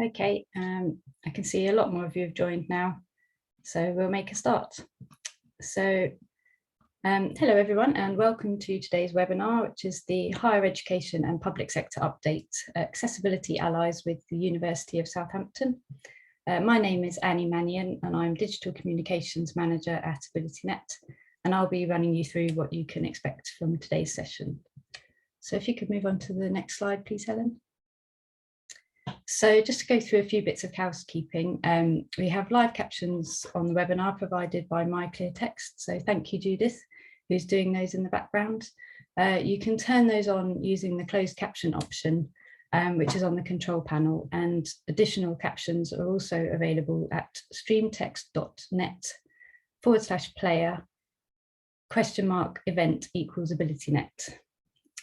Okay, I can see a lot more of you have joined now, so we'll make a start. So, hello everyone, and welcome to today's webinar, which is the Higher Education and Public Sector Update, Accessibility Allies with the University of Southampton. My name is Annie Mannion, and I'm Digital Communications Manager at AbilityNet, and I'll be running you through what you can expect from today's session. So if you could move on to the next slide, please, Helen. So just to go through a few bits of housekeeping, we have live captions on the webinar provided by MyClearText. So thank you, Judith, who's doing those in the background. You can turn those on using the closed caption option, which is on the control panel, and additional captions are also available at streamtext.net/player?event = AbilityNet.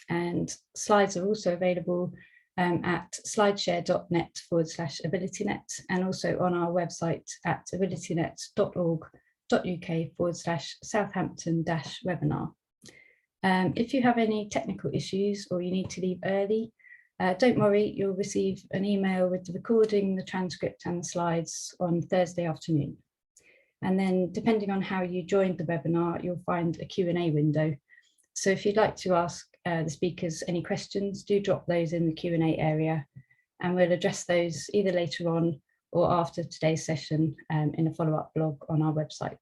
And slides are also available at slideshare.net/AbilityNet, and also on our website at abilitynet.org.uk/Southampton-webinar. If you have any technical issues or you need to leave early, don't worry, you'll receive an email with the recording, the transcript and the slides on Thursday afternoon. And then depending on how you joined the webinar, you'll find a Q&A window. So if you'd like to ask the speakers any questions, do drop those in the Q&A area, and we'll address those either later on or after today's session in a follow-up blog on our website.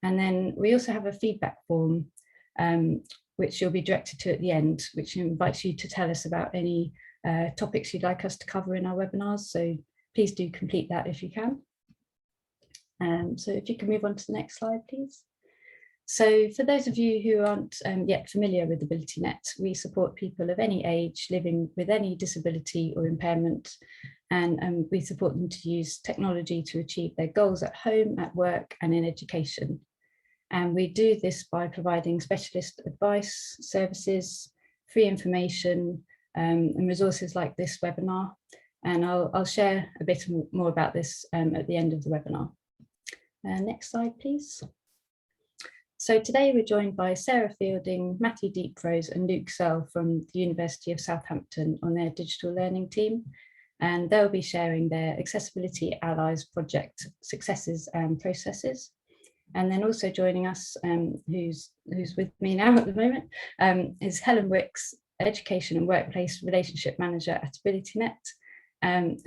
And then we also have a feedback form, which you'll be directed to at the end, which invites you to tell us about any topics you'd like us to cover in our webinars. So please do complete that if you can. So if you can move on to the next slide, please. So for those of you who aren't yet familiar with AbilityNet, we support people of any age living with any disability or impairment, and we support them to use technology to achieve their goals at home, at work and in education. And we do this by providing specialist advice, services, free information and resources like this webinar. And I'll share a bit more about this at the end of the webinar. Next slide, please. So today we're joined by Sarah Fielding, Matthew Deeprose and Luke Searle from the University of Southampton on their digital learning team. And they'll be sharing their Accessibility Allies project successes and processes. And then also joining us, who's with me now at the moment, is Helen Wickes, Education and Workplace Relationship Manager at AbilityNet,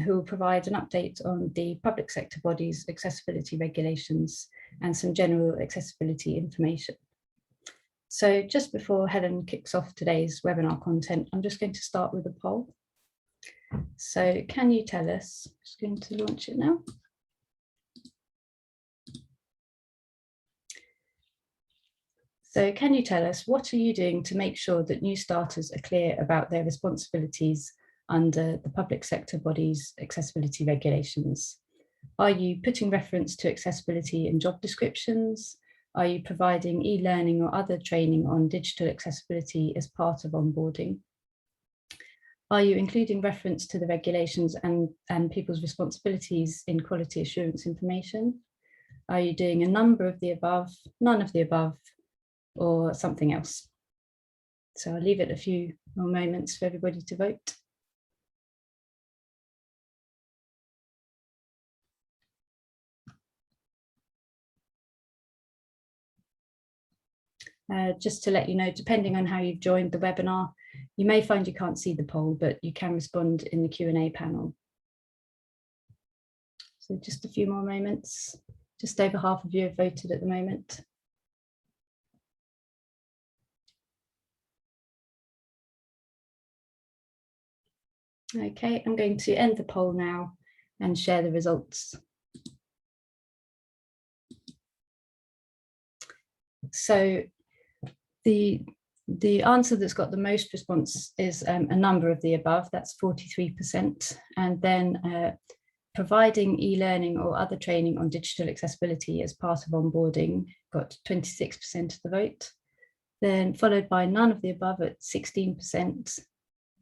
who will provide an update on the public sector body's accessibility regulations and some general accessibility information. So just before Helen kicks off today's webinar content, I'm just going to start with a poll. So can you tell us, I'm just going to launch it now. So can you tell us, what are you doing to make sure that new starters are clear about their responsibilities under the public sector body's accessibility regulations? Are you putting reference to accessibility in job descriptions? Are you providing e-learning or other training on digital accessibility as part of onboarding? Are you including reference to the regulations and people's responsibilities in quality assurance information? Are you doing a number of the above, none of the above, or something else? So I'll leave it a few more moments for everybody to vote. Just to let you know, depending on how you've joined the webinar, you may find you can't see the poll, but you can respond in the Q&A panel. So just a few more moments. Just over half of you have voted at the moment. Okay, I'm going to end the poll now and share the results. So the answer that's got the most response is a number of the above, that's 43%. And then providing e-learning or other training on digital accessibility as part of onboarding got 26% of the vote. Then followed by none of the above at 16%,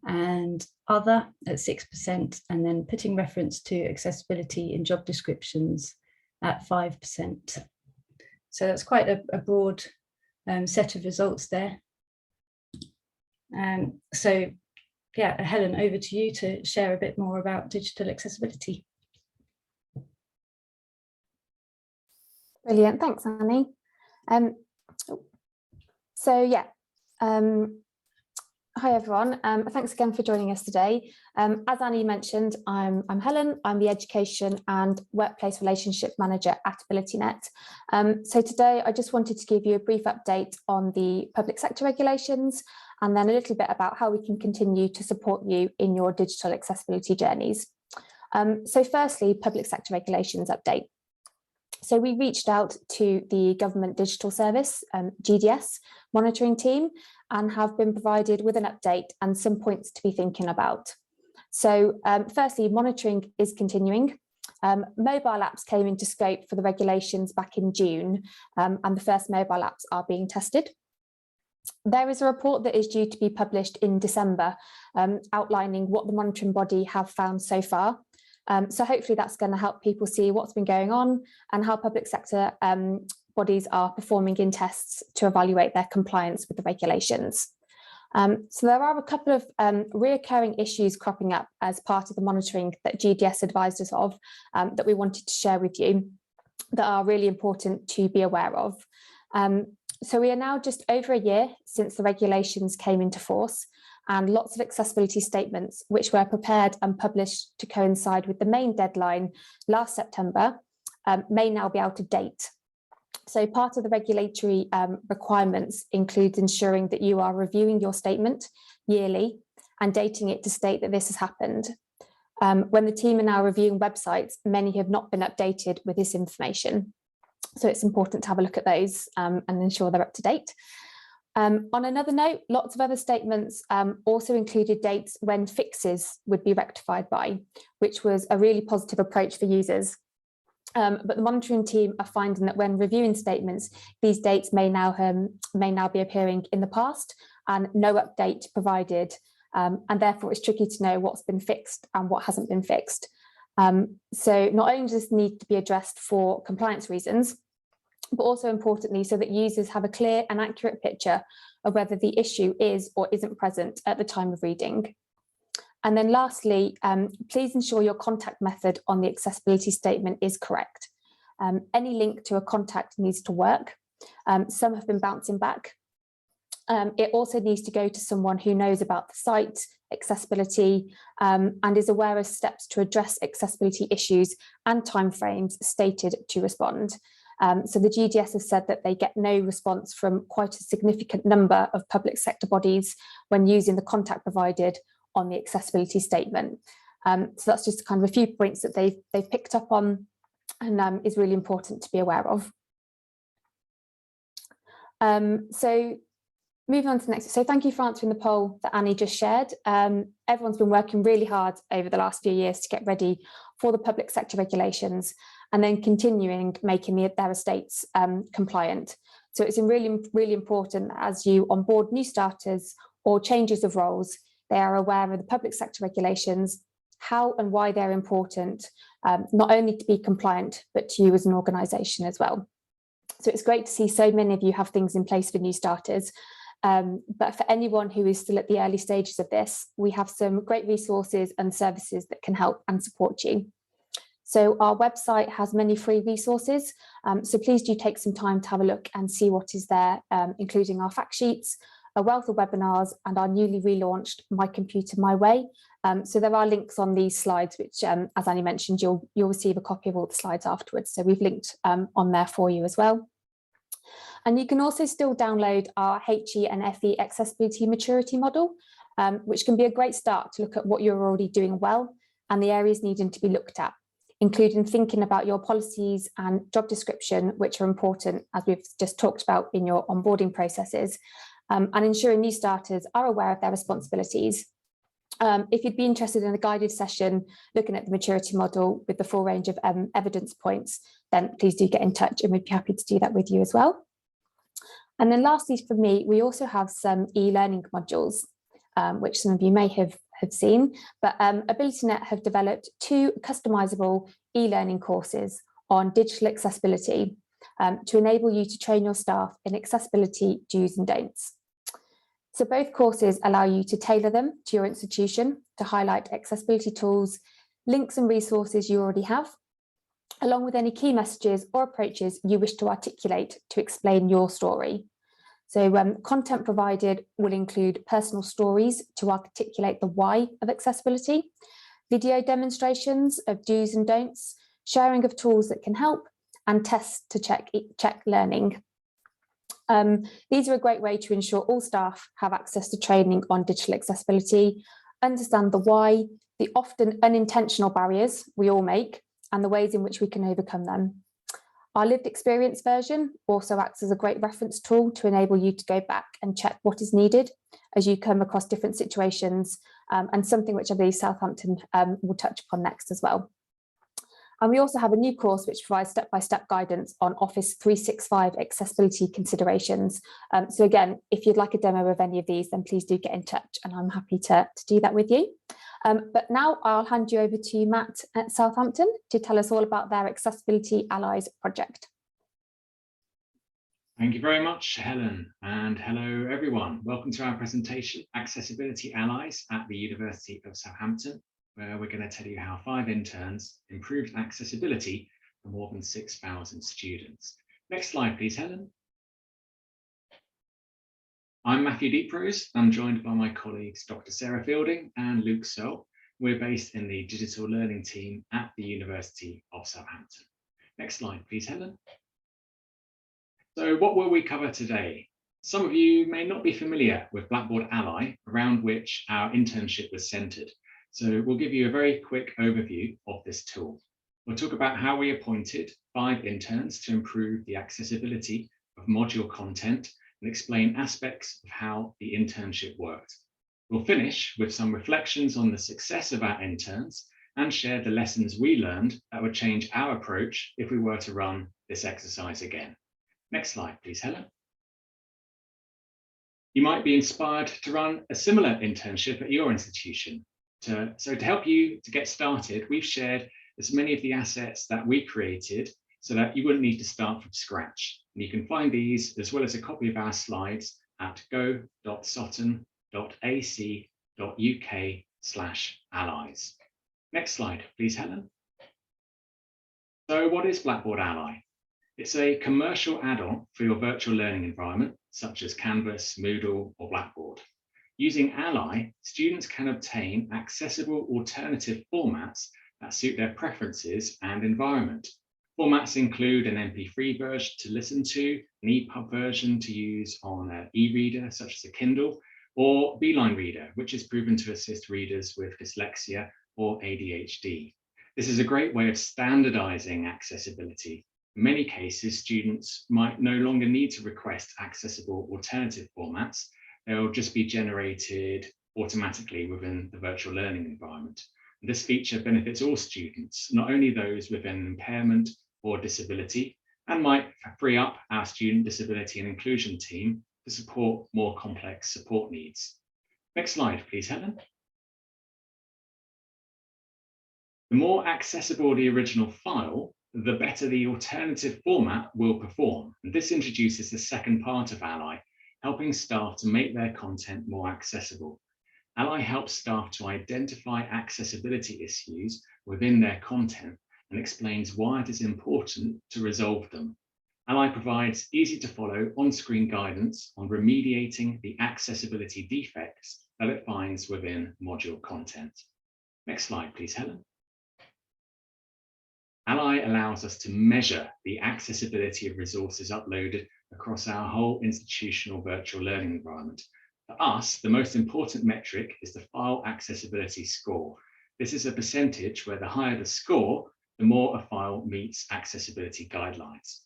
and other at 6%, and then putting reference to accessibility in job descriptions at 5%. So that's quite a broad set of results there. So yeah, Helen, over to you to share a bit more about digital accessibility. Brilliant, thanks, Annie. Hi everyone, thanks again for joining us today. As Annie mentioned, I'm Helen, I'm the Education and Workplace Relationship Manager at AbilityNet. So today I just wanted to give you a brief update on the public sector regulations and then a little bit about how we can continue to support you in your digital accessibility journeys. So firstly, public sector regulations update. So we reached out to the Government Digital Service, GDS, monitoring team and have been provided with an update and some points to be thinking about. So firstly, monitoring is continuing. Mobile apps came into scope for the regulations back in June and the first mobile apps are being tested. There is a report that is due to be published in December outlining what the monitoring body have found so far. So hopefully that's going to help people see what's been going on and how public sector bodies are performing in tests to evaluate their compliance with the regulations. So there are a couple of reoccurring issues cropping up as part of the monitoring that GDS advised us of that we wanted to share with you that are really important to be aware of. So we are now just over a year since the regulations came into force, and lots of accessibility statements which were prepared and published to coincide with the main deadline last September may now be out of date. So part of the regulatory requirements includes ensuring that you are reviewing your statement yearly and dating it to state that this has happened. When the team are now reviewing websites, many have not been updated with this information. So it's important to have a look at those and ensure they're up to date. On another note, lots of other statements also included dates when fixes would be rectified by, which was a really positive approach for users. But the monitoring team are finding that when reviewing statements, these dates may now be appearing in the past and no update provided, and therefore it's tricky to know what's been fixed and what hasn't been fixed. So not only does this need to be addressed for compliance reasons, but also importantly so that users have a clear and accurate picture of whether the issue is or isn't present at the time of reading. And then lastly, please ensure your contact method on the accessibility statement is correct. Any link to a contact needs to work. Some have been bouncing back. It also needs to go to someone who knows about the site, accessibility, and is aware of steps to address accessibility issues and timeframes stated to respond. So the GDS has said that they get no response from quite a significant number of public sector bodies when using the contact provided on the accessibility statement. So that's just kind of a few points that they've picked up on and is really important to be aware of. So moving on to the next, so thank you for answering the poll that Annie just shared. Everyone's been working really hard over the last few years to get ready for the public sector regulations and then continuing making their estates compliant. So it's really important that as you onboard new starters or changes of roles, they are aware of the public sector regulations, how and why they're important, not only to be compliant, but to you as an organisation as well. So it's great to see so many of you have things in place for new starters. But for anyone who is still at the early stages of this, we have some great resources and services that can help and support you. So our website has many free resources, so please do take some time to have a look and see what is there, including our fact sheets, a wealth of webinars and our newly relaunched My Computer, My Way. So there are links on these slides, which as Annie mentioned, you'll receive a copy of all the slides afterwards. So we've linked on there for you as well. And you can also still download our HE and FE accessibility maturity model, which can be a great start to look at what you're already doing well and the areas needing to be looked at, including thinking about your policies and job description, which are important, as we've just talked about in your onboarding processes, and ensuring new starters are aware of their responsibilities. If you'd be interested in a guided session looking at the maturity model with the full range of evidence points, then please do get in touch and we'd be happy to do that with you as well. And then lastly, for me, we also have some e-learning modules, which some of you may have seen, but AbilityNet have developed 2 customizable e-learning courses on digital accessibility to enable you to train your staff in accessibility do's and don'ts. So both courses allow you to tailor them to your institution to highlight accessibility tools, links and resources you already have, along with any key messages or approaches you wish to articulate to explain your story. So content provided will include personal stories to articulate the why of accessibility, video demonstrations of do's and don'ts, sharing of tools that can help, and tests to check learning. These are a great way to ensure all staff have access to training on digital accessibility, understand the why, the often unintentional barriers we all make, and the ways in which we can overcome them. Our lived experience version also acts as a great reference tool to enable you to go back and check what is needed as you come across different situations, and something which I believe Southampton will touch upon next as well. And we also have a new course which provides step-by-step guidance on Office 365 accessibility considerations. So again, if you'd like a demo of any of these, then please do get in touch and I'm happy to do that with you. But now I'll hand you over to Matt at Southampton to tell us all about their Accessibility Allies project. Thank you very much, Helen, and hello everyone. Welcome to our presentation, Accessibility Allies at the University of Southampton, where we're going to tell you how 5 interns improved accessibility for more than 6,000 students. Next slide, please, Helen. I'm Matthew Deeprose. I'm joined by my colleagues, Dr. Sarah Fielding and Luke Searle. We're based in the digital learning team at the University of Southampton. Next slide, please, Helen. So what will we cover today? Some of you may not be familiar with Blackboard Ally, around which our internship was centered. So we'll give you a very quick overview of this tool. We'll talk about how we appointed 5 interns to improve the accessibility of module content and explain aspects of how the internship worked. We'll finish with some reflections on the success of our interns and share the lessons we learned that would change our approach if we were to run this exercise again. Next slide, please, Helen. You might be inspired to run a similar internship at your institution. So to help you to get started, we've shared as many of the assets that we created so that you wouldn't need to start from scratch. And you can find these as well as a copy of our slides at go.sutton.ac.uk/allies. Next slide, please, Helen. So what is Blackboard Ally? It's a commercial add-on for your virtual learning environment, such as Canvas, Moodle, or Blackboard. Using Ally, students can obtain accessible alternative formats that suit their preferences and environment. Formats include an MP3 version to listen to, an EPUB version to use on an e-reader such as a Kindle, or Beeline Reader, which is proven to assist readers with dyslexia or ADHD. This is a great way of standardizing accessibility. In many cases, students might no longer need to request accessible alternative formats. They'll just be generated automatically within the virtual learning environment. And this feature benefits all students, not only those with an impairment or disability, and might free up our student disability and inclusion team to support more complex support needs. Next slide, please, Helen. The more accessible the original file, the better the alternative format will perform. And this introduces the second part of Ally, helping staff to make their content more accessible. Ally helps staff to identify accessibility issues within their content and explains why it is important to resolve them. Ally provides easy to follow on-screen guidance on remediating the accessibility defects that it finds within module content. Next slide, please, Helen. Ally allows us to measure the accessibility of resources uploaded across our whole institutional virtual learning environment. For us, the most important metric is the file accessibility score. This is a percentage where the higher the score, the more a file meets accessibility guidelines.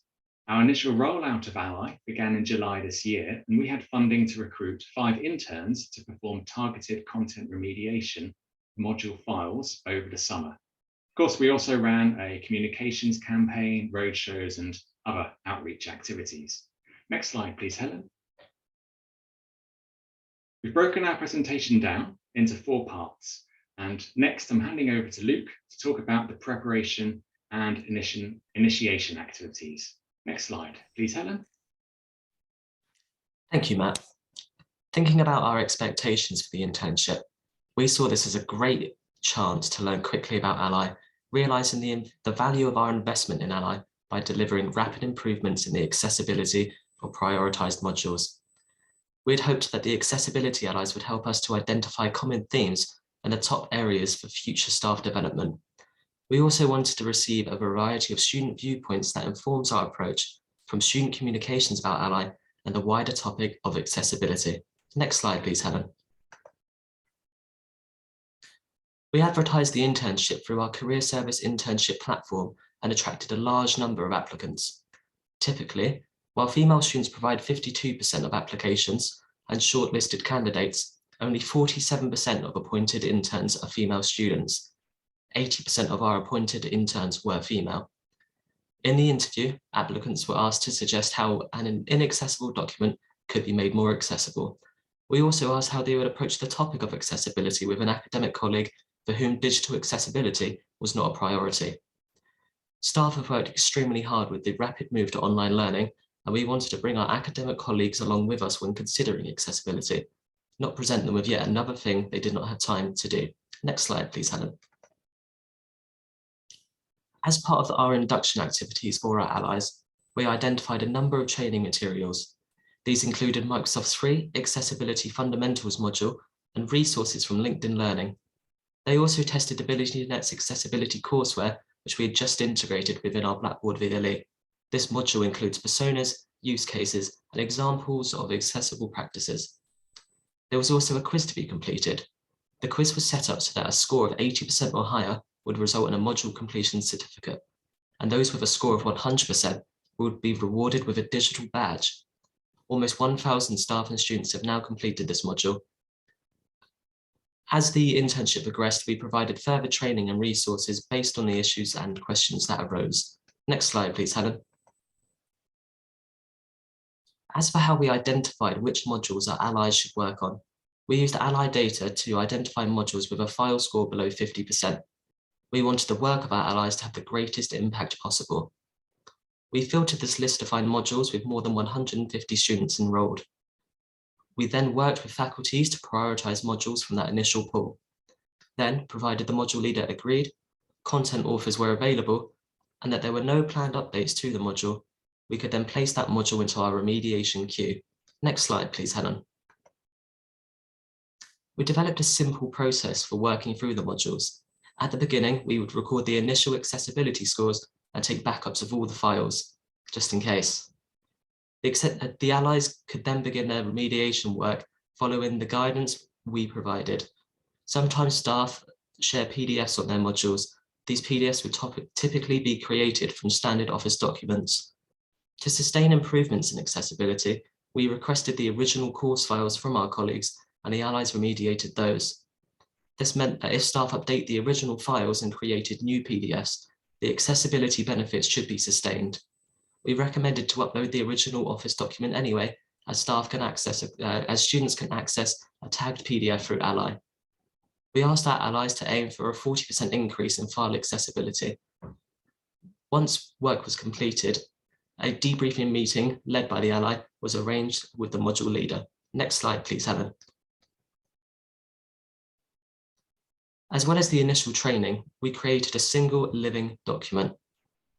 Our initial rollout of Ally began in July this year, and we had funding to recruit 5 interns to perform targeted content remediation module files over the summer. Of course, we also ran a communications campaign, roadshows, and other outreach activities. Next slide, please, Helen. We've broken our presentation down into 4 parts. And next, I'm handing over to Luke to talk about the preparation and initiation activities. Next slide, please, Helen. Thank you, Matt. Thinking about our expectations for the internship, we saw this as a great chance to learn quickly about Ally, realising the value of our investment in Ally by delivering rapid improvements in the accessibility for prioritised modules. We'd hoped that the accessibility allies would help us to identify common themes and the top areas for future staff development. We also wanted to receive a variety of student viewpoints that informs our approach, from student communications about Ally and the wider topic of accessibility. Next slide, please, Helen. We advertised the internship through our career service internship platform and attracted a large number of applicants. Typically, while female students provide 52% of applications and shortlisted candidates, only 47% of appointed interns are female students. 80% of our appointed interns were female. In the interview, applicants were asked to suggest how an inaccessible document could be made more accessible. We also asked how they would approach the topic of accessibility with an academic colleague for whom digital accessibility was not a priority. Staff have worked extremely hard with the rapid move to online learning, and we wanted to bring our academic colleagues along with us when considering accessibility, not present them with yet another thing they did not have time to do. Next slide, please, Helen. As part of our induction activities for our allies, we identified a number of training materials. These included Microsoft's free Accessibility Fundamentals module and resources from LinkedIn Learning. They also tested AbilityNet's accessibility courseware, which we had just integrated within our Blackboard VLE. This module includes personas, use cases, and examples of accessible practices. There was also a quiz to be completed. The quiz was set up so that a score of 80% or higher would result in a module completion certificate, and those with a score of 100% would be rewarded with a digital badge. Almost 1,000 staff and students have now completed this module. As the internship progressed, we provided further training and resources based on the issues and questions that arose. Next slide, please, Helen. As for how we identified which modules our allies should work on, we used ally data to identify modules with a file score below 50%. We wanted the work of our allies to have the greatest impact possible. We filtered this list to find modules with more than 150 students enrolled. We then worked with faculties to prioritise modules from that initial pool. Then, provided the module leader agreed, content authors were available, and that there were no planned updates to the module, we could then place that module into our remediation queue. Next slide, please, Helen. We developed a simple process for working through the modules. At the beginning, we would record the initial accessibility scores and take backups of all the files, just in case. The allies could then begin their remediation work following the guidance we provided. Sometimes staff share PDFs on their modules. These PDFs would typically be created from standard Office documents. To sustain improvements in accessibility, we requested the original course files from our colleagues, and the allies remediated those. This meant that if staff update the original files and created new PDFs, the accessibility benefits should be sustained. We recommended to upload the original Office document anyway, as students can access a tagged PDF through Ally. We asked our allies to aim for a 40% increase in file accessibility. Once work was completed, a debriefing meeting led by the ally was arranged with the module leader. Next slide, please, Helen. As well as the initial training, we created a single living document.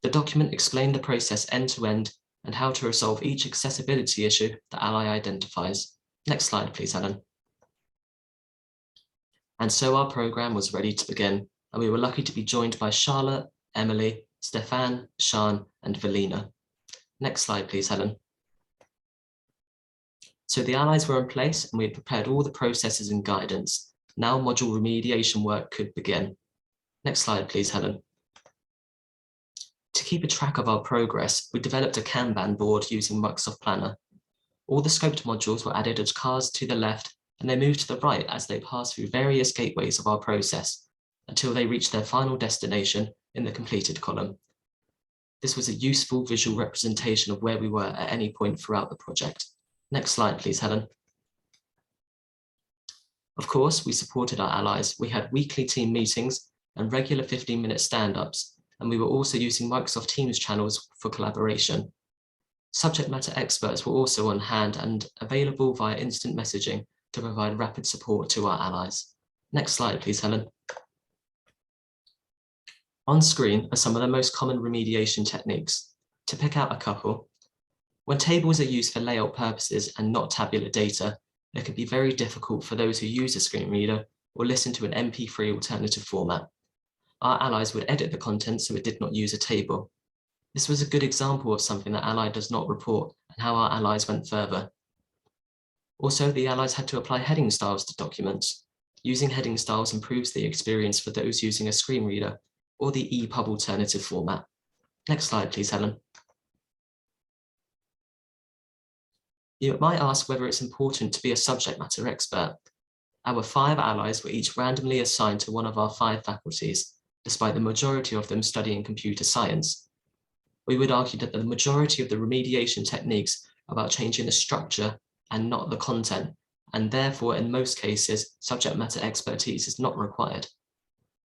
The document explained the process end to end and how to resolve each accessibility issue the ally identifies. Next slide, please, Helen. And so our program was ready to begin, and we were lucky to be joined by Charlotte, Emily, Stefan, Sean, and Velina. Next slide, please, Helen. So the allies were in place, and we had prepared all the processes and guidance. Now module remediation work could begin. Next slide, please, Helen. To keep a track of our progress, we developed a Kanban board using Microsoft Planner. All the scoped modules were added as cars to the left, and they moved to the right as they passed through various gateways of our process until they reached their final destination in the completed column. This was a useful visual representation of where we were at any point throughout the project. Next slide, please, Helen. Of course, we supported our allies. We had weekly team meetings and regular 15-minute stand-ups, and we were also using Microsoft Teams channels for collaboration. Subject matter experts were also on hand and available via instant messaging to provide rapid support to our allies. Next slide, please, Helen. On screen are some of the most common remediation techniques. To pick out a couple, when tables are used for layout purposes and not tabular data, it can be very difficult for those who use a screen reader or listen to an MP3 alternative format. Our allies would edit the content so it did not use a table. This was a good example of something that Ally does not report and how our allies went further. Also, the allies had to apply heading styles to documents. Using heading styles improves the experience for those using a screen reader or the EPUB alternative format. Next slide, please, Helen. You might ask whether it's important to be a subject matter expert. Our 5 allies were each randomly assigned to one of our 5 faculties, despite the majority of them studying computer science. We would argue that the majority of the remediation techniques are about changing the structure and not the content, and therefore, in most cases, subject matter expertise is not required.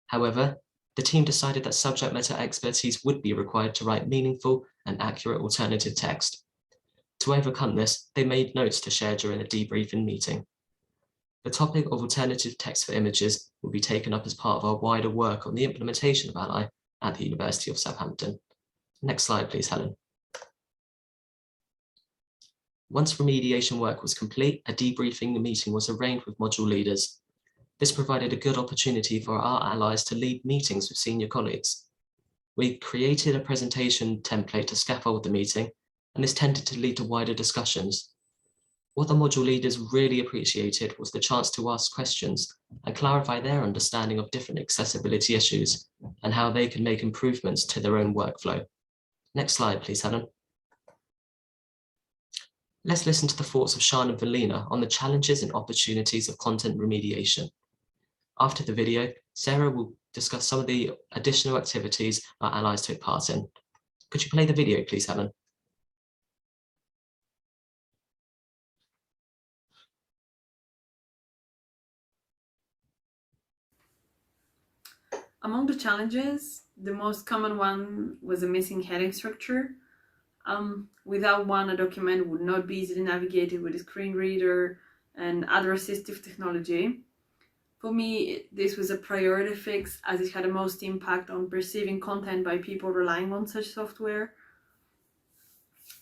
However, the team decided that subject matter expertise would be required to write meaningful and accurate alternative text. To overcome this, they made notes to share during the debriefing meeting. The topic of alternative text for images will be taken up as part of our wider work on the implementation of Ally at the University of Southampton. Next slide, please, Helen. Once remediation work was complete, a debriefing meeting was arranged with module leaders. This provided a good opportunity for our allies to lead meetings with senior colleagues. We created a presentation template to scaffold the meeting, and this tended to lead to wider discussions. What the module leaders really appreciated was the chance to ask questions and clarify their understanding of different accessibility issues and how they can make improvements to their own workflow. Next slide, please, Helen. Let's listen to the thoughts of Sean and Valina on the challenges and opportunities of content remediation. After the video, Sarah will discuss some of the additional activities our allies took part in. Could you play the video, please, Helen? Among the challenges, the most common one was a missing heading structure. Without one, a document would not be easily navigated with a screen reader and other assistive technology. For me, this was a priority fix as it had the most impact on perceiving content by people relying on such software.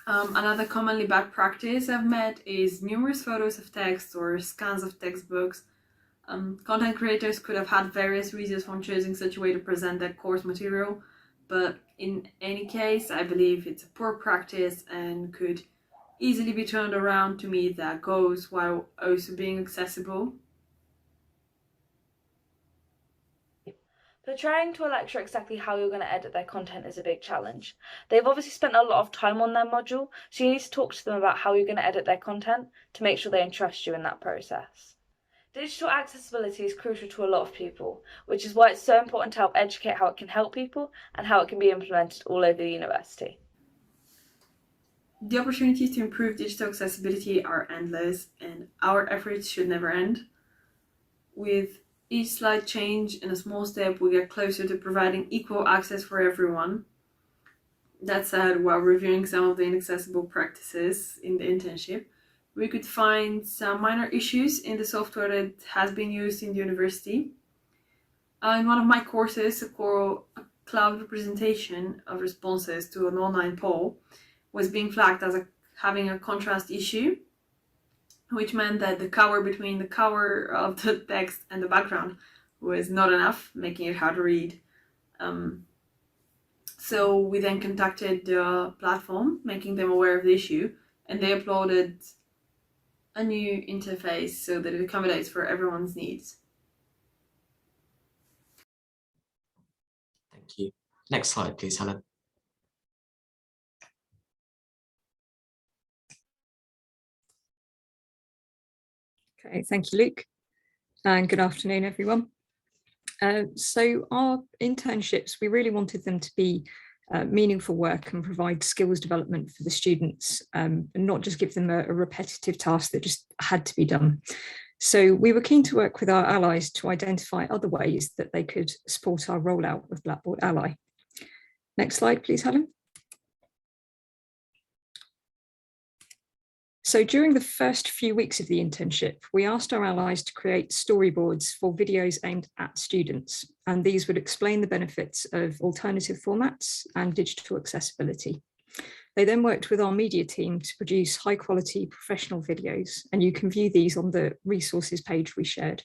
Another commonly bad practice I've met is numerous photos of text or scans of textbooks. Content creators could have had various reasons for choosing such a way to present their course material, but in any case, I believe it's a poor practice and could easily be turned around to meet their goals while also being accessible. But trying to lecture exactly how you're going to edit their content is a big challenge. They've obviously spent a lot of time on their module, so you need to talk to them about how you're going to edit their content to make sure they entrust you in that process. Digital accessibility is crucial to a lot of people, which is why it's so important to help educate how it can help people and how it can be implemented all over the university. The opportunities to improve digital accessibility are endless, and our efforts should never end. With each slight change and a small step, we get closer to providing equal access for everyone. That said, while reviewing some of the inaccessible practices in the internship, we could find some minor issues in the software that has been used in the university. In one of my courses, a cloud representation of responses to an online poll was being flagged as having a contrast issue, which meant that the cover between the cover of the text and the background was not enough, making it hard to read. So we then contacted the platform, making them aware of the issue, and they uploaded a new interface so that it accommodates for everyone's needs. Thank you. Next slide, please, Helen. Okay, thank you, Luke, and good afternoon, everyone. So our internships, we really wanted them to be meaningful work and provide skills development for the students, and not just give them a repetitive task that just had to be done. So we were keen to work with our allies to identify other ways that they could support our rollout of Blackboard Ally. Next slide, please, Helen. So during the first few weeks of the internship, we asked our allies to create storyboards for videos aimed at students, and these would explain the benefits of alternative formats and digital accessibility. They then worked with our media team to produce high quality professional videos, and you can view these on the resources page we shared.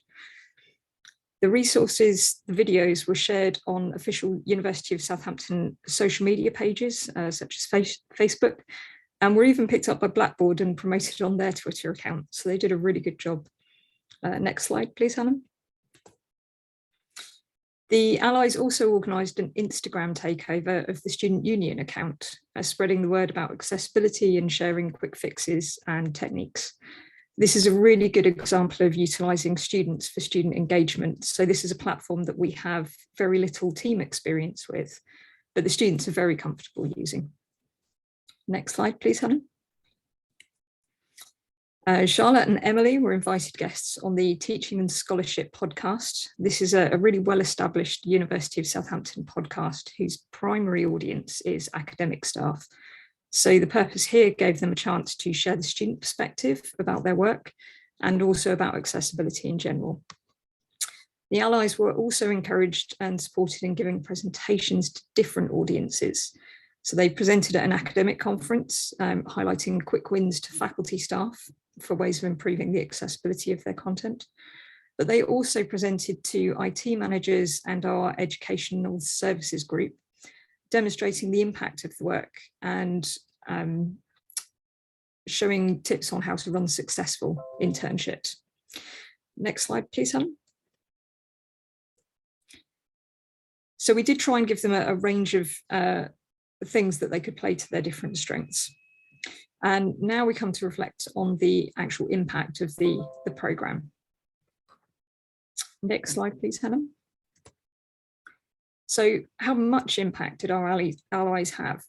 The videos were shared on official University of Southampton social media pages, such as Facebook, and were even picked up by Blackboard and promoted on their Twitter account. So they did a really good job. Next slide, please, Helen. The allies also organised an Instagram takeover of the Student Union account, spreading the word about accessibility and sharing quick fixes and techniques. This is a really good example of utilising students for student engagement. So this is a platform that we have very little team experience with, but the students are very comfortable using. Next slide, please, Helen. Charlotte and Emily were invited guests on the Teaching and Scholarship podcast. This is a really well-established University of Southampton podcast whose primary audience is academic staff. So the purpose here gave them a chance to share the student perspective about their work and also about accessibility in general. The allies were also encouraged and supported in giving presentations to different audiences. So they presented at an academic conference, highlighting quick wins to faculty staff for ways of improving the accessibility of their content. But they also presented to IT managers and our educational services group, demonstrating the impact of the work and showing tips on how to run successful internships. Next slide, please, Helen. So we did try and give them a range of things that they could play to their different strengths. And now we come to reflect on the actual impact of the programme. Next slide, please, Helen. So how much impact did our allies have?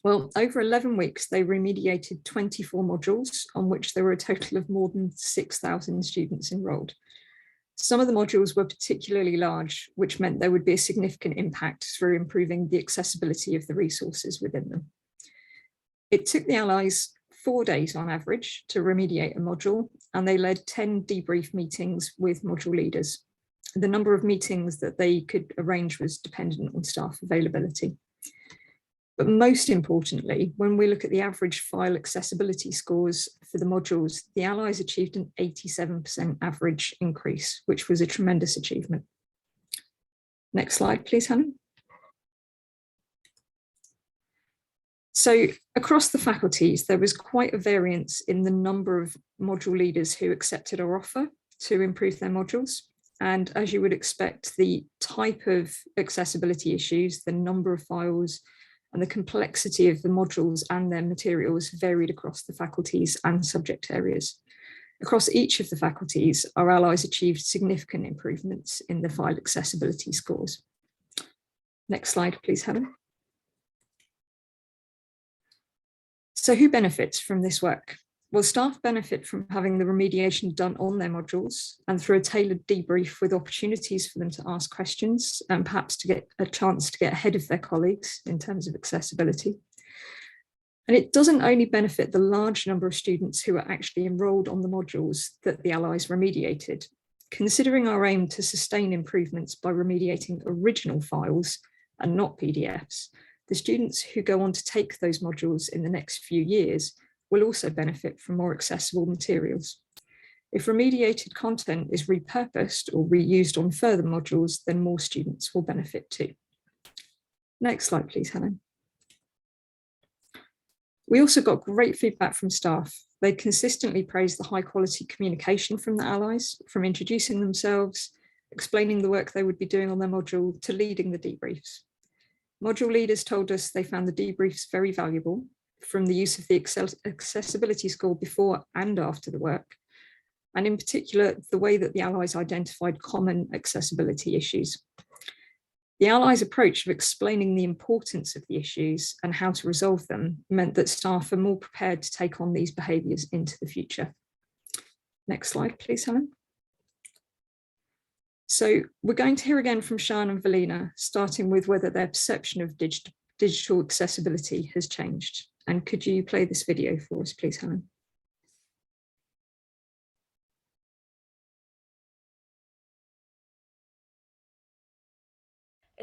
Well, over 11 weeks, they remediated 24 modules on which there were a total of more than 6,000 students enrolled. Some of the modules were particularly large, which meant there would be a significant impact through improving the accessibility of the resources within them. It took the allies 4 days on average to remediate a module, and they led 10 debrief meetings with module leaders. The number of meetings that they could arrange was dependent on staff availability. But most importantly, when we look at the average file accessibility scores for the modules, the allies achieved an 87% average increase, which was a tremendous achievement. Next slide, please, Helen. So across the faculties, there was quite a variance in the number of module leaders who accepted our offer to improve their modules. And as you would expect, the type of accessibility issues, the number of files, and the complexity of the modules and their materials varied across the faculties and subject areas. Across each of the faculties, our allies achieved significant improvements in the file accessibility scores. Next slide, please, Helen. So who benefits from this work? Well, staff benefit from having the remediation done on their modules and through a tailored debrief with opportunities for them to ask questions and perhaps to get a chance to get ahead of their colleagues in terms of accessibility. And it doesn't only benefit the large number of students who are actually enrolled on the modules that the allies remediated. Considering our aim to sustain improvements by remediating original files and not PDFs, the students who go on to take those modules in the next few years will also benefit from more accessible materials. If remediated content is repurposed or reused on further modules, then more students will benefit too. Next slide, please, Helen. We also got great feedback from staff. They consistently praised the high quality communication from the allies, from introducing themselves, explaining the work they would be doing on their module, to leading the debriefs. Module leaders told us they found the debriefs very valuable, from the use of the accessibility score before and after the work, and in particular, the way that the allies identified common accessibility issues. The allies' approach of explaining the importance of the issues and how to resolve them meant that staff are more prepared to take on these behaviours into the future. Next slide, please, Helen. So we're going to hear again from Sian and Valina, starting with whether their perception of digital accessibility has changed. And could you play this video for us, please, Helen?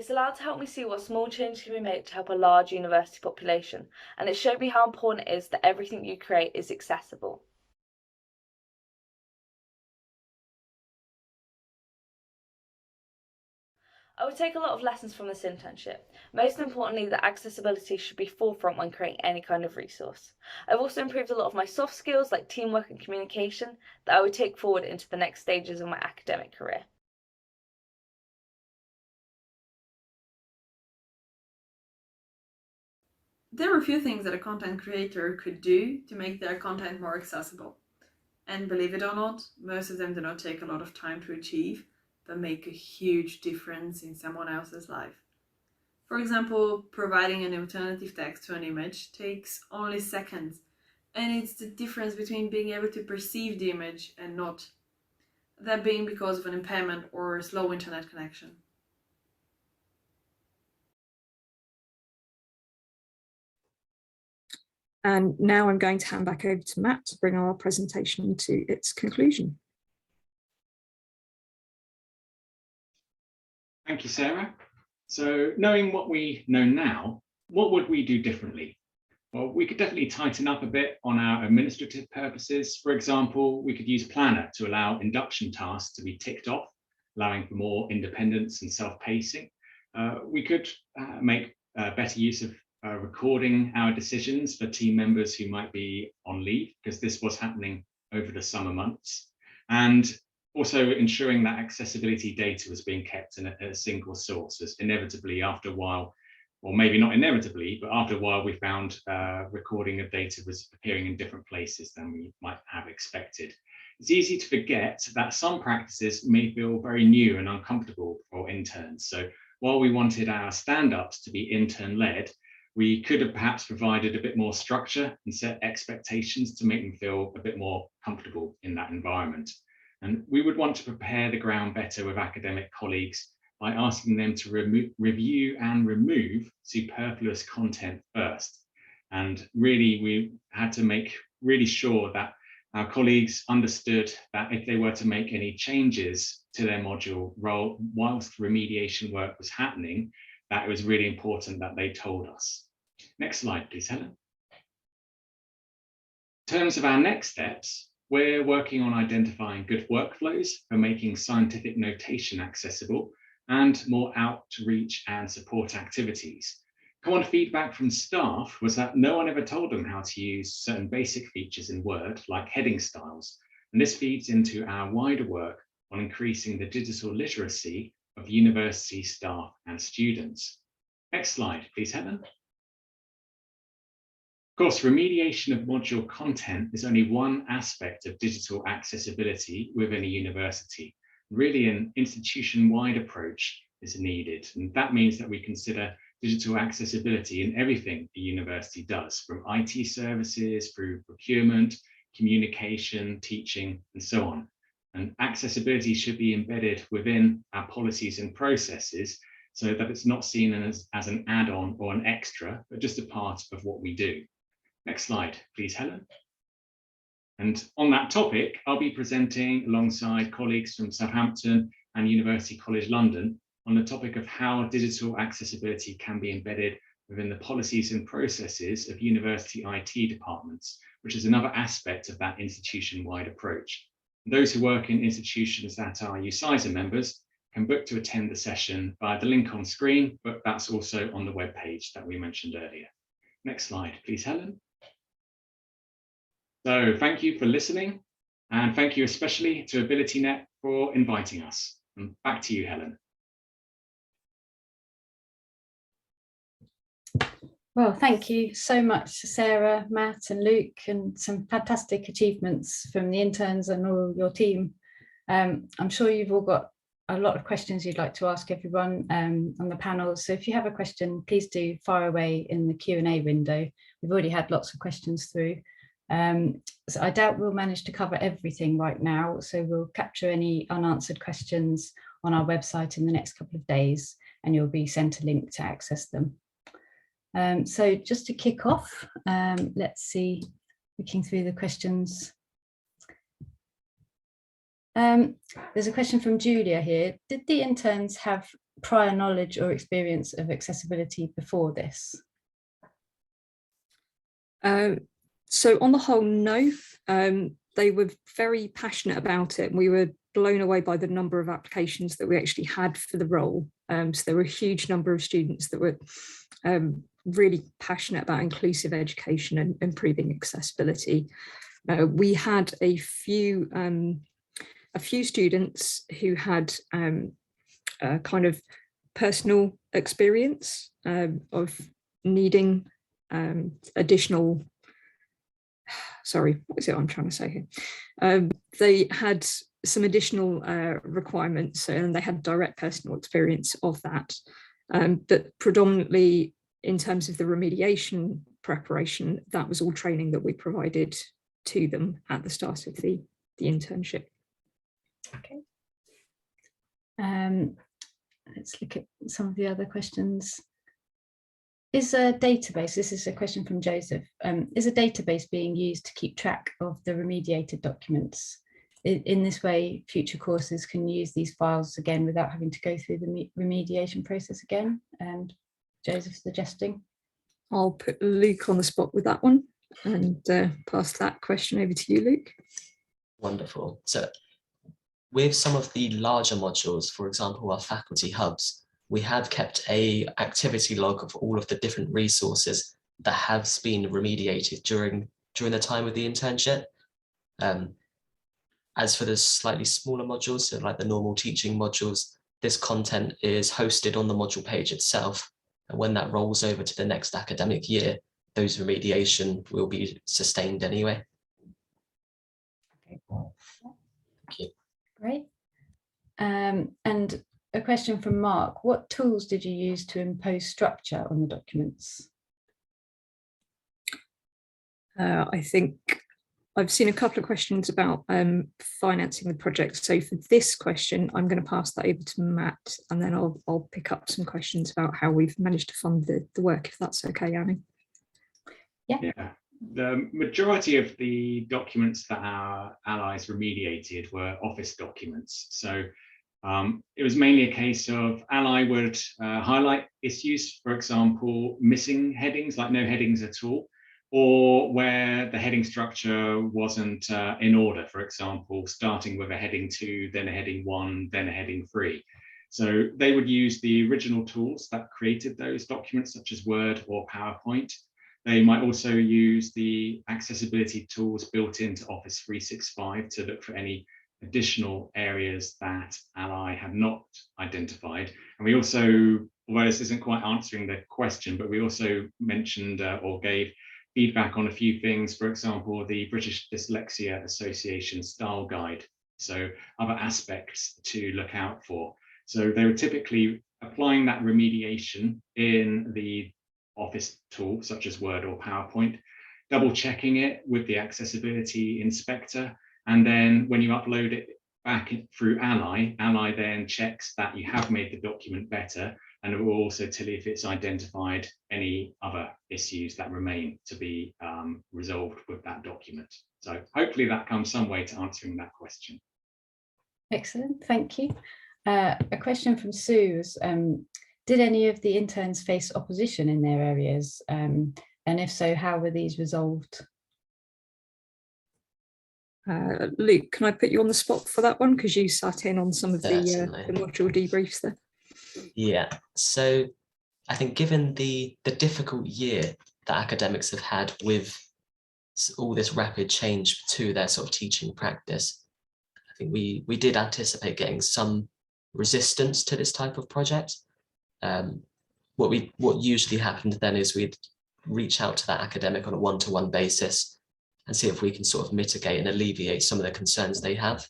It's allowed to help me see what small changes can be made to help a large university population, and it showed me how important it is that everything you create is accessible. I would take a lot of lessons from this internship. Most importantly, that accessibility should be forefront when creating any kind of resource. I've also improved a lot of my soft skills like teamwork and communication that I would take forward into the next stages of my academic career. There are a few things that a content creator could do to make their content more accessible. And believe it or not, most of them do not take a lot of time to achieve, but make a huge difference in someone else's life. For example, providing an alternative text to an image takes only seconds, and it's the difference between being able to perceive the image and not, that being because of an impairment or a slow internet connection. And now I'm going to hand back over to Matt to bring our presentation to its conclusion. Thank you, Sarah. So knowing what we know now, what would we do differently? Well, we could definitely tighten up a bit on our administrative purposes. For example, we could use Planner to allow induction tasks to be ticked off, allowing for more independence and self-pacing. We could make better use of recording our decisions for team members who might be on leave, because this was happening over the summer months. And also ensuring that accessibility data was being kept in a single source, as inevitably after a while, or maybe not inevitably, but after a while we found recording of data was appearing in different places than we might have expected. It's easy to forget that some practices may feel very new and uncomfortable for interns. So while we wanted our stand-ups to be intern-led, we could have perhaps provided a bit more structure and set expectations to make them feel a bit more comfortable in that environment. And we would want to prepare the ground better with academic colleagues by asking them to review and remove superfluous content first. And really, we had to make really sure that our colleagues understood that if they were to make any changes to their module role whilst remediation work was happening, that it was really important that they told us. Next slide, please, Helen. In terms of our next steps, we're working on identifying good workflows for making scientific notation accessible and more outreach and support activities. Common feedback from staff was that no one ever told them how to use certain basic features in Word, like heading styles. And this feeds into our wider work on increasing the digital literacy of university staff and students. Next slide, please, Helen. Of course, remediation of module content is only one aspect of digital accessibility within a university. Really, an institution-wide approach is needed, and that means that we consider digital accessibility in everything the university does, from IT services through procurement, communication, teaching, and so on. And accessibility should be embedded within our policies and processes so that it's not seen as an add-on or an extra, but just a part of what we do. Next slide, please, Helen. And on that topic, I'll be presenting alongside colleagues from Southampton and University College London on the topic of how digital accessibility can be embedded within the policies and processes of university IT departments, which is another aspect of that institution-wide approach. Those who work in institutions that are UCISA members can book to attend the session via the link on screen, but that's also on the webpage that we mentioned earlier. Next slide, please, Helen. So thank you for listening, and thank you especially to AbilityNet for inviting us. And back to you, Helen. Well, thank you so much, Sarah, Matt and Luke, and some fantastic achievements from the interns and all your team. I'm sure you've all got a lot of questions you'd like to ask everyone on the panel. So if you have a question, please do fire away in the Q&A window. We've already had lots of questions through. So I doubt we'll manage to cover everything right now. So we'll capture any unanswered questions on our website in the next couple of days, and you'll be sent a link to access them. So just to kick off, let's see, looking through the questions. There's a question from Julia here. Did the interns have prior knowledge or experience of accessibility before this? So on the whole, no. They were very passionate about it. We were blown away by the number of applications that we actually had for the role. So there were a huge number of students that were really passionate about inclusive education and improving accessibility. We had a few students who had kind of personal experience of needing additional, sorry, what is it I'm trying to say here? They had some additional requirements, and they had direct personal experience of that. But predominantly in terms of the remediation preparation, that was all training that we provided to them at the start of the internship. Okay. Let's look at some of the other questions. Is a database, this is a question from Joseph, is a database being used to keep track of the remediated documents? In this way, future courses can use these files again without having to go through the remediation process again. And Joseph suggesting. I'll put Luke on the spot with that one and pass that question over to you, Luke. Wonderful. So with some of the larger modules, for example, our faculty hubs, we have kept a activity log of all of the different resources that have been remediated during the time of the internship. As for the slightly smaller modules, so like the normal teaching modules, this content is hosted on the module page itself. And when that rolls over to the next academic year, those remediation will be sustained anyway. Okay. Thank you. Great. And a question from Mark. What tools did you use to impose structure on the documents? I think I've seen a couple of questions about financing the project. So for this question, I'm going to pass that over to Matt, and then I'll pick up some questions about how we've managed to fund the work, if that's okay, Annie. Yeah. The majority of the documents that our allies remediated were office documents. So it was mainly a case of ally would highlight issues, for example, missing headings, like no headings at all, or where the heading structure wasn't in order, for example, starting with a heading 2, then a heading 1, then a heading 3. So they would use the original tools that created those documents, such as Word or PowerPoint. They might also use the accessibility tools built into Office 365 to look for any additional areas that Ally had not identified. And we also, although this isn't quite answering the question, but we also mentioned or gave feedback on a few things, for example, the British Dyslexia Association style guide. So other aspects to look out for. So they were typically applying that remediation in the Office tool, such as Word or PowerPoint, double checking it with the accessibility inspector. And then when you upload it back through Ally, Ally then checks that you have made the document better, and it will also tell you if it's identified any other issues that remain to be resolved with that document. So hopefully that comes some way to answering that question. Excellent, thank you. A question from Sue is, did any of the interns face opposition in their areas? And if so, how were these resolved? Luke, can I put you on the spot for that one? Because you sat in on some of the module debriefs there. Yeah, so I think given the difficult year that academics have had with all this rapid change to their sort of teaching practice, I think we did anticipate getting some resistance to this type of project. What usually happened then is we'd reach out to that academic on a one-to-one basis and see if we can sort of mitigate and alleviate some of the concerns they have.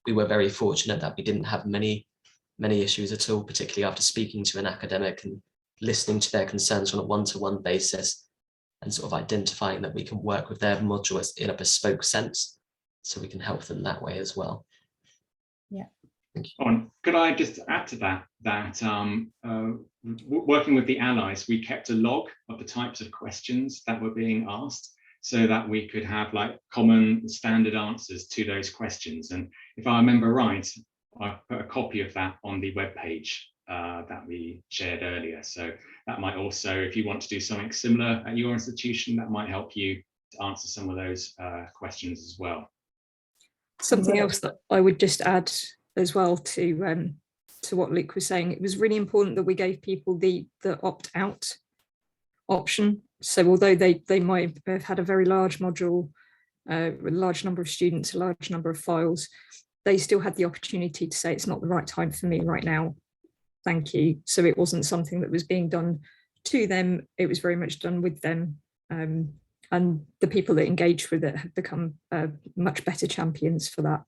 We were very fortunate that we didn't have many issues at all, particularly after speaking to an academic and listening to their concerns on a one-to-one basis and sort of identifying that we can work with their module in a bespoke sense, so we can help them that way as well. Yeah. Could I just add to that working with the allies, we kept a log of the types of questions that were being asked, so that we could have like common standard answers to those questions. And if I remember right, I put a copy of that on the webpage that we shared earlier. So that might also, if you want to do something similar at your institution, that might help you to answer some of those questions as well. Something else that I would just add as well to what Luke was saying, it was really important that we gave people the opt-out option. So although they might have had a very large module, a large number of students, a large number of files, they still had the opportunity to say it's not the right time for me right now, thank you. So it wasn't something that was being done to them, it was very much done with them. And the people that engage with it have become much better champions for that.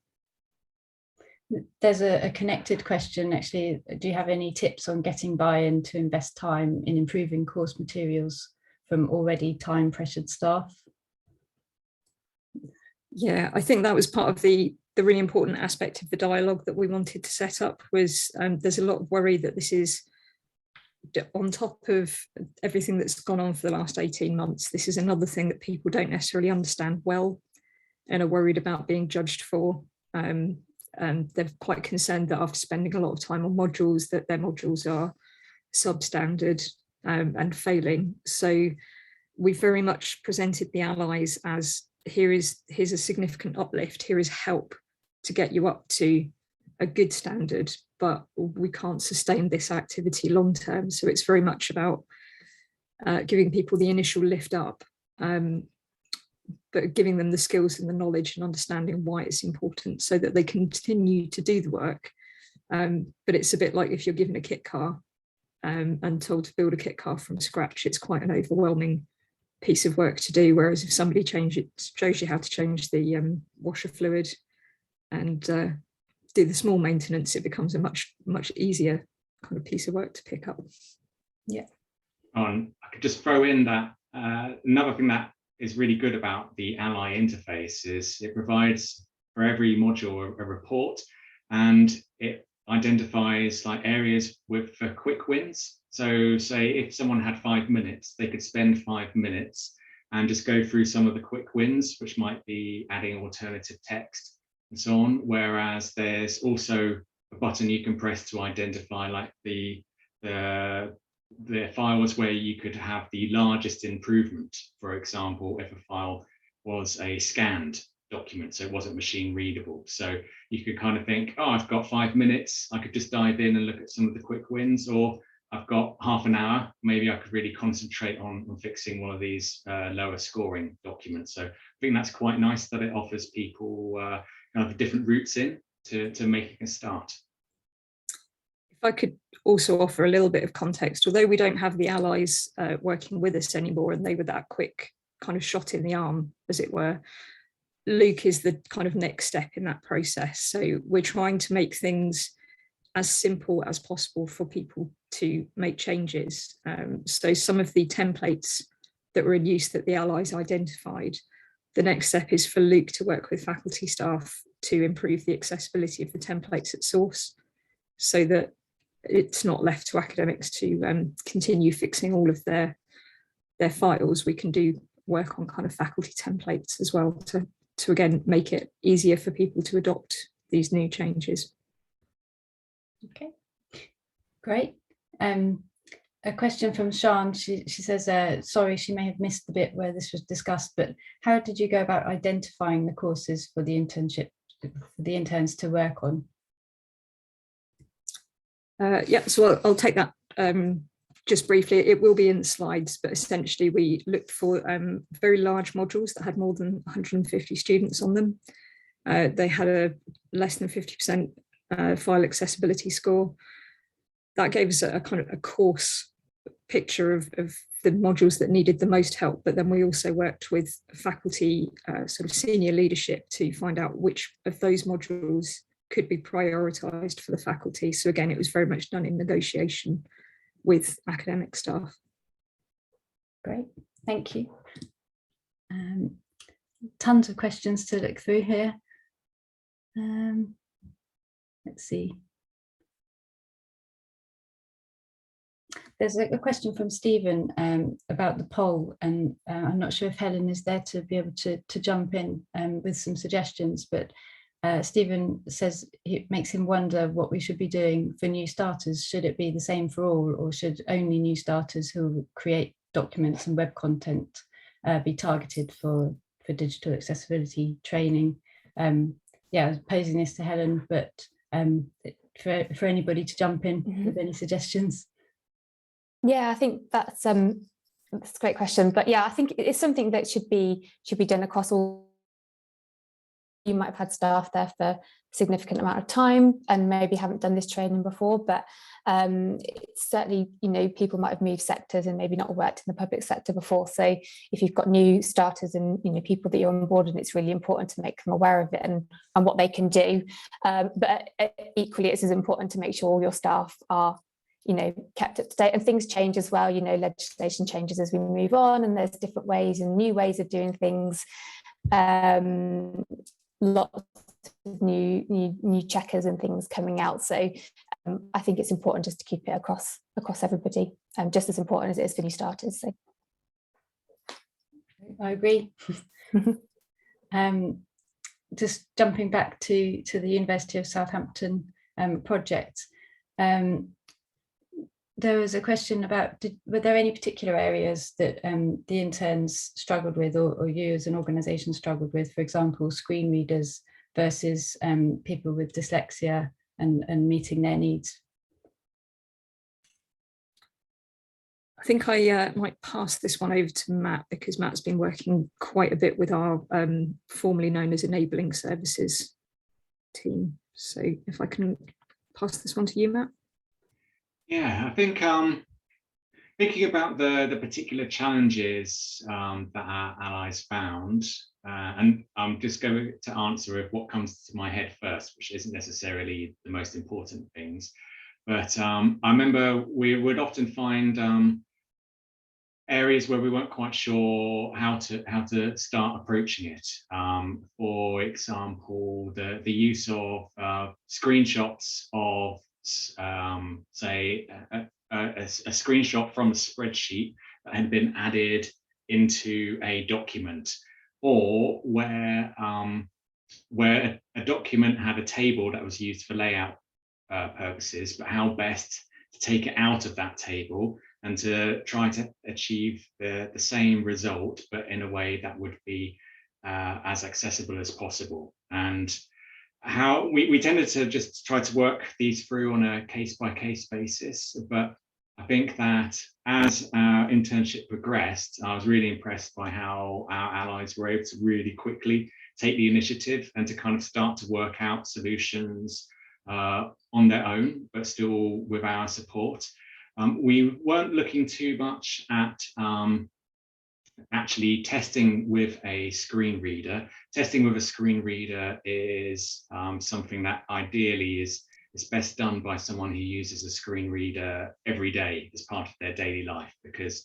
There's a connected question actually. Do you have any tips on getting buy-in to invest time in improving course materials from already time-pressured staff? Yeah, I think that was part of the really important aspect of the dialogue that we wanted to set up was there's a lot of worry that this is on top of everything that's gone on for the last 18 months. This is another thing that people don't necessarily understand well and are worried about being judged for. And they're quite concerned that after spending a lot of time on modules, that their modules are substandard and failing. So we very much presented the allies as here's a significant uplift, here is help to get you up to a good standard, but we can't sustain this activity long term. So it's very much about giving people the initial lift up, but giving them the skills and the knowledge and understanding why it's important so that they continue to do the work. But it's a bit like if you're given a kit car and told to build a kit car from scratch, it's quite an overwhelming piece of work to do. Whereas if somebody shows you how to change the washer fluid and do the small maintenance, it becomes a much easier kind of piece of work to pick up. Yeah. I could just throw in that another thing that is really good about the Ally interface is it provides for every module a report, and it identifies like areas for quick wins. So say if someone had 5 minutes, they could spend 5 minutes and just go through some of the quick wins, which might be adding alternative text and so on. Whereas there's also a button you can press to identify like the files where you could have the largest improvement. For example, if a file was a scanned document, so it wasn't machine readable. So you could kind of think, oh, I've got 5 minutes, I could just dive in and look at some of the quick wins, or I've got half an hour, maybe I could really concentrate on fixing one of these lower scoring documents. So I think that's quite nice that it offers people kind of different routes in to making a start. If I could also offer a little bit of context, although we don't have the allies working with us anymore and they were that quick kind of shot in the arm, as it were, Luke is the kind of next step in that process. So we're trying to make things as simple as possible for people to make changes. So some of the templates that were in use that the allies identified, the next step is for Luke to work with faculty staff to improve the accessibility of the templates at source, so that it's not left to academics to continue fixing all of their files. We can do work on kind of faculty templates as well to again make it easier for people to adopt these new changes. Okay, great. A question from Sian. She says, sorry, she may have missed the bit where this was discussed, but how did you go about identifying the courses for the internship, for the interns to work on? Yeah, so I'll take that just briefly. It will be in the slides, but essentially we looked for very large modules that had more than 150 students on them. They had a less than 50% file accessibility score. That gave us a kind of a course picture of the modules that needed the most help, but then we also worked with faculty sort of senior leadership to find out which of those modules could be prioritised for the faculty. So again, it was very much done in negotiation with academic staff. Great, thank you. Tons of questions to look through here. Let's see. There's a question from Stephen about the poll, and I'm not sure if Helen is there to be able to jump in with some suggestions, but Stephen says it makes him wonder what we should be doing for new starters. Should it be the same for all, or should only new starters who create documents and web content be targeted for digital accessibility training? Yeah, I was posing this to Helen, but for anybody to jump in with any suggestions. Yeah, I think that's a great question. But yeah, I think it's something that should be done across all. You might have had staff there for a significant amount of time and maybe haven't done this training before, but it's certainly, people might have moved sectors and maybe not worked in the public sector before. So if you've got new starters and people that you're on board, and it's really important to make them aware of it and what they can do. But equally, it's as important to make sure all your staff are kept up to date, and things change as well. Legislation changes as we move on, and there's different ways and new ways of doing things. Lots of new checkers and things coming out. So I think it's important just to keep it across everybody, just as important as it is for new starters. So I agree. Just jumping back to the University of Southampton project. There was a question about, were there any particular areas that the interns struggled with, or you as an organisation struggled with? For example, screen readers versus people with dyslexia and meeting their needs? I think I might pass this one over to Matt, because Matt's been working quite a bit with our formerly known as Enabling Services team. So if I can pass this one to you, Matt. Yeah, I think thinking about the particular challenges that our allies found, and I'm just going to answer with what comes to my head first, which isn't necessarily the most important things. But I remember we would often find areas where we weren't quite sure how to start approaching it. For example, the use of screenshots of say a screenshot from a spreadsheet that had been added into a document, or where a document had a table that was used for layout purposes, but how best to take it out of that table and to try to achieve the same result, but in a way that would be as accessible as possible. And how we tended to just try to work these through on a case-by-case basis. But I think that as our internship progressed, I was really impressed by how our allies were able to really quickly take the initiative and to kind of start to work out solutions on their own, but still with our support. We weren't looking too much at actually testing with a screen reader. Testing with a screen reader is something that ideally is best done by someone who uses a screen reader every day as part of their daily life, because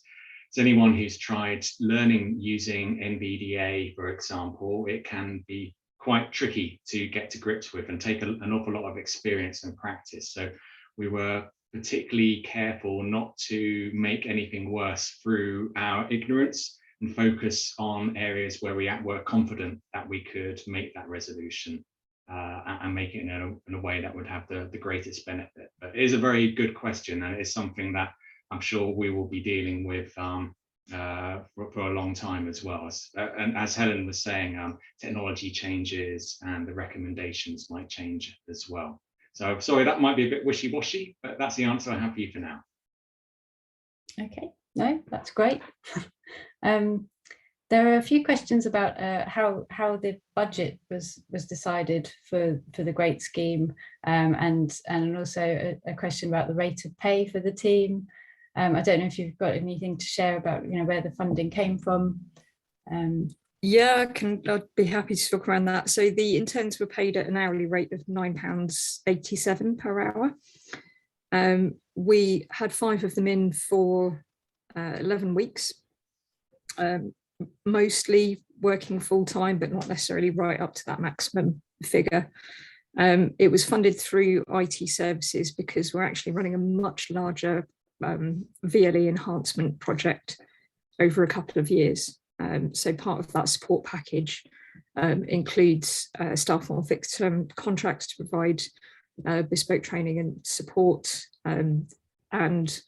as anyone who's tried learning using NVDA, for example, it can be quite tricky to get to grips with and take an awful lot of experience and practice. So we were particularly careful not to make anything worse through our ignorance, and focus on areas where we were confident that we could make that resolution and make it in a way that would have the greatest benefit. But it is a very good question, and it is something that I'm sure we will be dealing with for a long time as well. And as Helen was saying, technology changes and the recommendations might change as well. So sorry, that might be a bit wishy-washy, but that's the answer I have for you for now. Okay, no, that's great. There are a few questions about how the budget was decided for the great scheme, and also a question about the rate of pay for the team. I don't know if you've got anything to share about where the funding came from. Yeah, I'd be happy to talk around that. So the interns were paid at an hourly rate of £9.87 per hour. We had 5 of them in for 11 weeks, mostly working full-time, but not necessarily right up to that maximum figure. It was funded through IT services because we're actually running a much larger VLE enhancement project over a couple of years. So part of that support package includes staff on fixed-term contracts to provide bespoke training and support, and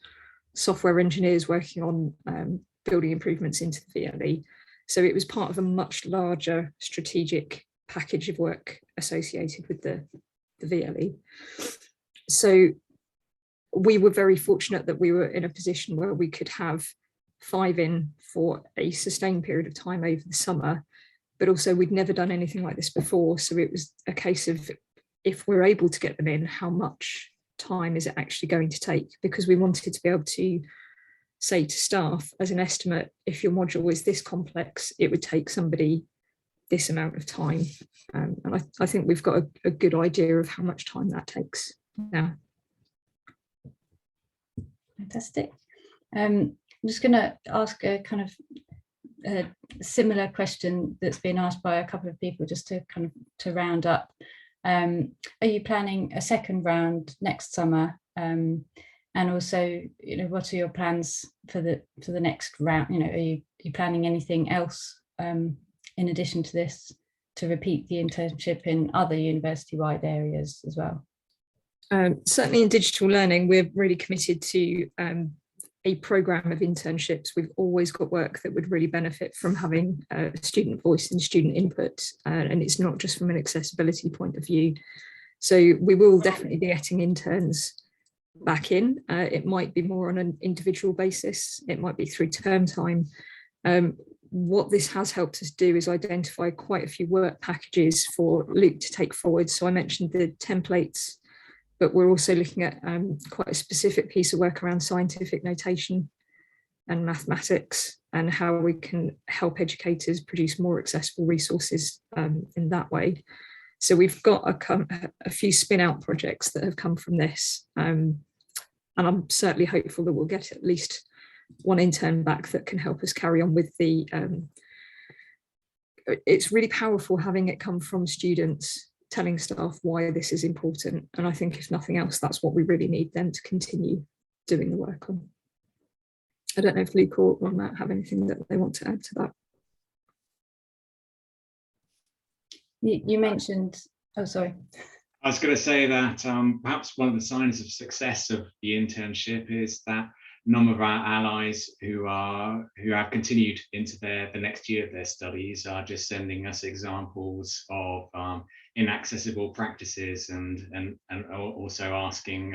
software engineers working on building improvements into the VLE. So it was part of a much larger strategic package of work associated with the VLE. So we were very fortunate that we were in a position where we could have 5 in for a sustained period of time over the summer, but also we'd never done anything like this before. So it was a case of, if we're able to get them in, how much time is it actually going to take? Because we wanted to be able to say to staff, as an estimate, if your module is this complex, it would take somebody this amount of time. And I think we've got a good idea of how much time that takes now. Fantastic. I'm just going to ask a kind of similar question that's been asked by a couple of people, just to kind of to round up. Are you planning a second round next summer? And also, you know, what are your plans for the next round? You know, are you planning anything else in addition to this, to repeat the internship in other university-wide areas as well? Certainly in digital learning, we're really committed to a programme of internships. We've always got work that would really benefit from having student voice and student input, and it's not just from an accessibility point of view. So we will definitely be getting interns back in. It might be more on an individual basis, it might be through term time. What this has helped us do is identify quite a few work packages for Luke to take forward. So I mentioned the templates, but we're also looking at quite a specific piece of work around scientific notation and mathematics, and how we can help educators produce more accessible resources in that way. So we've got a few spin-out projects that have come from this, and I'm certainly hopeful that we'll get at least one intern back that can help us carry on with the, it's really powerful having it come from students telling staff why this is important. And I think if nothing else, that's what we really need them to continue doing the work on. I don't know if Luke or Matt have anything that they want to add to that. You mentioned, oh, sorry. I was going to say that perhaps one of the signs of success of the internship is that a number of our allies who have continued into the next year of their studies are just sending us examples of inaccessible practices, and also asking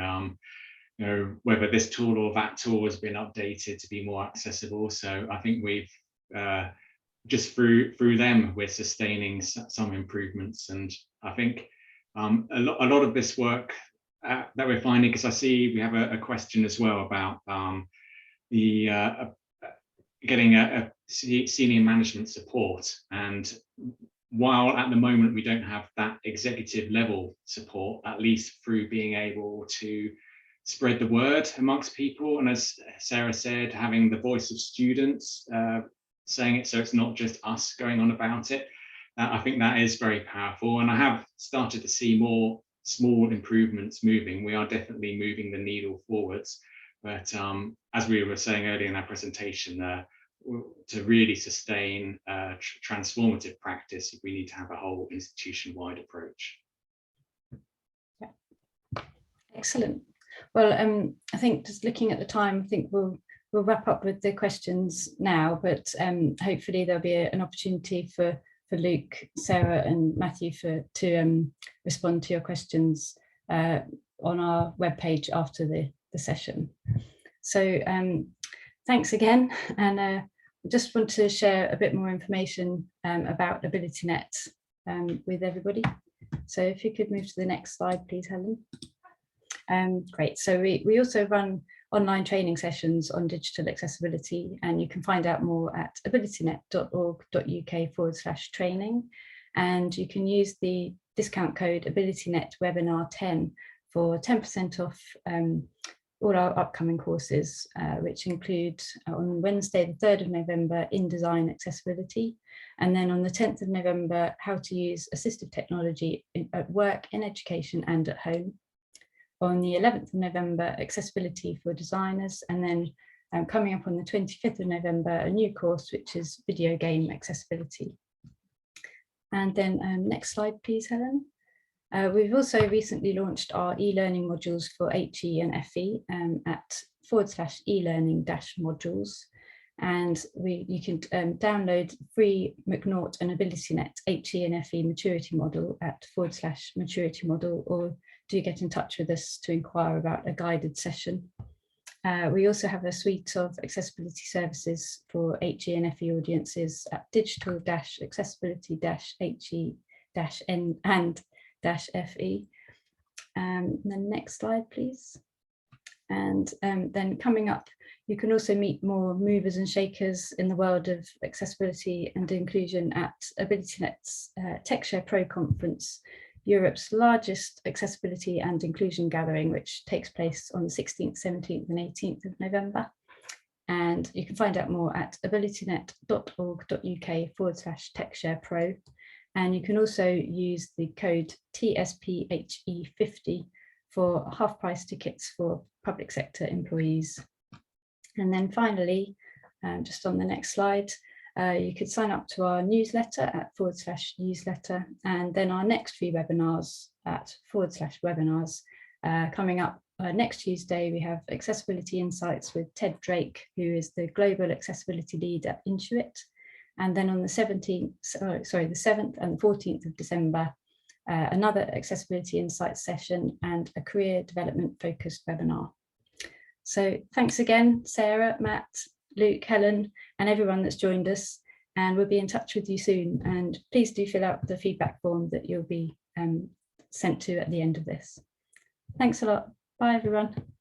you know, whether this tool or that tool has been updated to be more accessible. So I think we've just through them, we're sustaining some improvements. And I think a lot of this work that we're finding, because I see we have a question as well about getting a senior management support. And while at the moment we don't have that executive level support, at least through being able to spread the word amongst people, and as Sarah said, having the voice of students saying it, so it's not just us going on about it, I think that is very powerful. And I have started to see more small improvements moving. We are definitely moving the needle forwards, but as we were saying earlier in our presentation, to really sustain transformative practice, we need to have a whole institution-wide approach. Yeah. Excellent. Well, I think just looking at the time, I think we'll wrap up with the questions now, but hopefully there'll be an opportunity for Luke, Sarah and Matthew to respond to your questions on our webpage after the session. So thanks again, and I just want to share a bit more information about AbilityNet with everybody. So if you could move to the next slide, please, Helen. Great. So we also run online training sessions on digital accessibility, and you can find out more at abilitynet.org.uk/training, and you can use the discount code AbilityNet webinar 10 for 10% off all our upcoming courses, which include on Wednesday the 3rd of November InDesign accessibility, and then on the 10th of November how to use assistive technology at work, in education and at home. On the 11th of November, accessibility for designers, and then coming up on the 25th of November, a new course, which is video game accessibility. And then next slide, please, Helen. We've also recently launched our e-learning modules for HE and FE at /e-learning-modules. And you can download free McNaught and AbilityNet HE and FE maturity model at /maturity model, or do get in touch with us to inquire about a guided session. We also have a suite of accessibility services for HE and FE audiences at digital-accessibility-HE-N&-FE. The next slide, please. And then coming up, you can also meet more movers and shakers in the world of accessibility and inclusion at AbilityNet's TechShare Pro conference, Europe's largest accessibility and inclusion gathering, which takes place on the 16th, 17th and 18th of November. And you can find out more at abilitynet.org.uk/TechSharePro. And you can also use the code TSPHE50 for half-price tickets for public sector employees. And then finally, just on the next slide, you could sign up to our newsletter at /newsletter, and then our next few webinars at /webinars. Coming up next Tuesday, we have Accessibility Insights with Ted Drake, who is the Global Accessibility Lead at Intuit. And then on the 7th and the 14th of December, another Accessibility Insights session and a career development focused webinar. So thanks again, Sarah, Matt, Luke, Helen, and everyone that's joined us, and we'll be in touch with you soon. And please do fill out the feedback form that you'll be sent to at the end of this. Thanks a lot. Bye, everyone.